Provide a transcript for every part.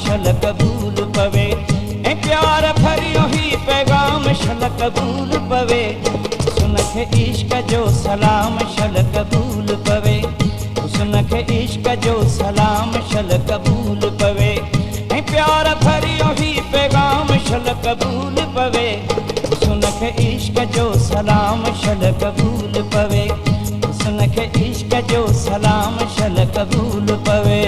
शल कबूल पवे। ऐं प्यार भरियो ही पैगाम शल कबूल पवे। हुस्न खे इश्क जो सलाम शल कबूल पवे। हुस्न खे इश्क जो सलाम शल कबूल पवे। ऐं प्यार भरियो ही पैगाम शल कबूल पवे। हुस्न खे इश्क जो सलाम शल कबूल पवे। हुस्न खे इश्क जो सलाम शल कबूल पवे।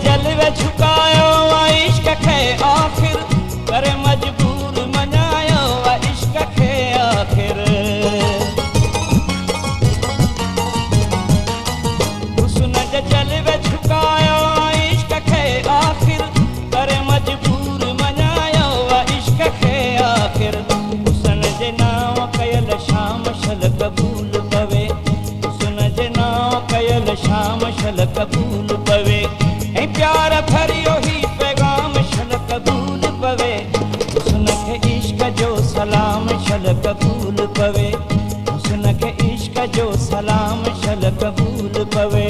जलवे झुकायो इश्क खे आखिर करे मजबूर मनायो इश्क खे आखिर। हुस्न जलवे झुकायो इश्क खे आखिर करे मजबूर मनायो इश्क खे आखिर। हुस्न जे नाम कयल शाम शल कबूल पवे। हुस्न जे नाम कयल शाम शल कबूल पवे। ऐं प्यार भरियो ही पैगाम शल कबूल पवे। हुस्न खे इश्क जो सलाम शल कबूल पवे। हुस्न खे इश्क जो सलाम शल कबूल पवे।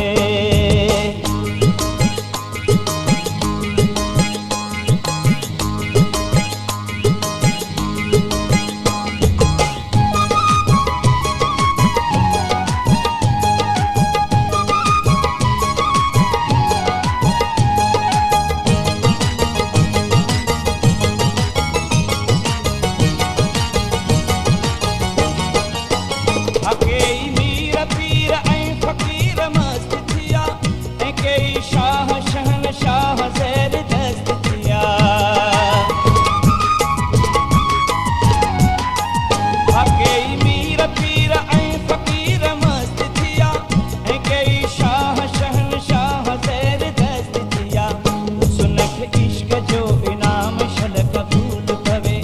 कई मीर पीर ऐं फ़कीर मस्त थिया। ऐं कई शाह शहनशाह ज़ेर दस्त थिया। कई मीर पीर ऐं फ़कीर मस्त थिया। ऐं कई शाह शहनशाह ज़ेर दस्त थिया। हुस्न खे इश्क जो इनाम शल कबूल पवे।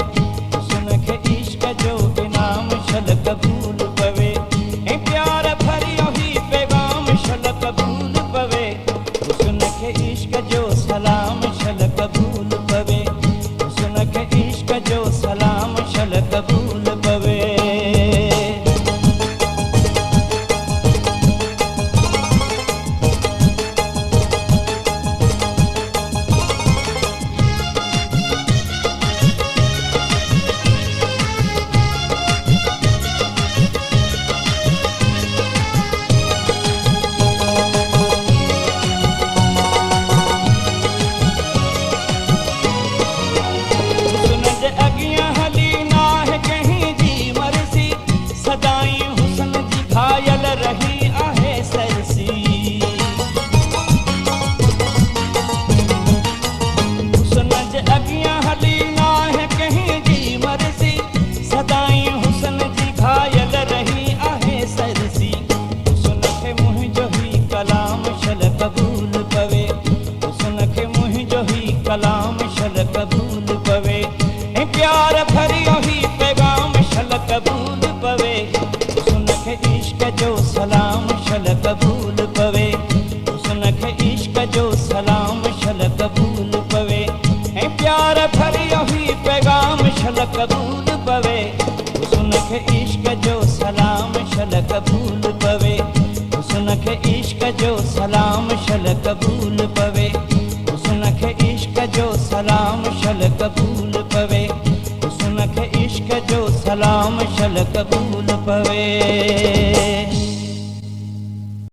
हुस्न खे इश्क जो इनाम शल कबूल पवे। प्यार भरियो ही पैगाम शल कबूल पवे। हुस्न खे इश्क जो सलाम शल कबूल पवे। हुस्न खे इश्क जो सलाम शल कबूल पवे। अगियां हली ना है कहीं जी मरसी। सदाई हुस्न जी घायल रही आहे सरसी। हुस्न जे अगियां हली ना है कहीं जी मरसी। सदाई हुस्न जी घायल रही आहे सरसी। हुस्न खे मुंहिंजो ही कलाम शल कबूल पवे। हुस्न खे मुंहिंजो ही कलाम शल कबूल पवे। प्यार भरियो ही पैगाम शल कबूल पवे। हुस्न खे इश्क जो सलाम शल कबूल पवे। हुस्न खे इश्क जो सलाम शल कबूल पवे। ऐं प्यार भरियो ही पैगाम शल कबूल पवे। हुस्न खे इश्क जो सलाम शल कबूल पवे। हुस्न खे इश्क जो सलाम शल कबूल पवे। हुस्न खे इश्क जो सलाम शल कबूल पवे। हुस्न खे इश्क जो सलाम शल कबूल पवे।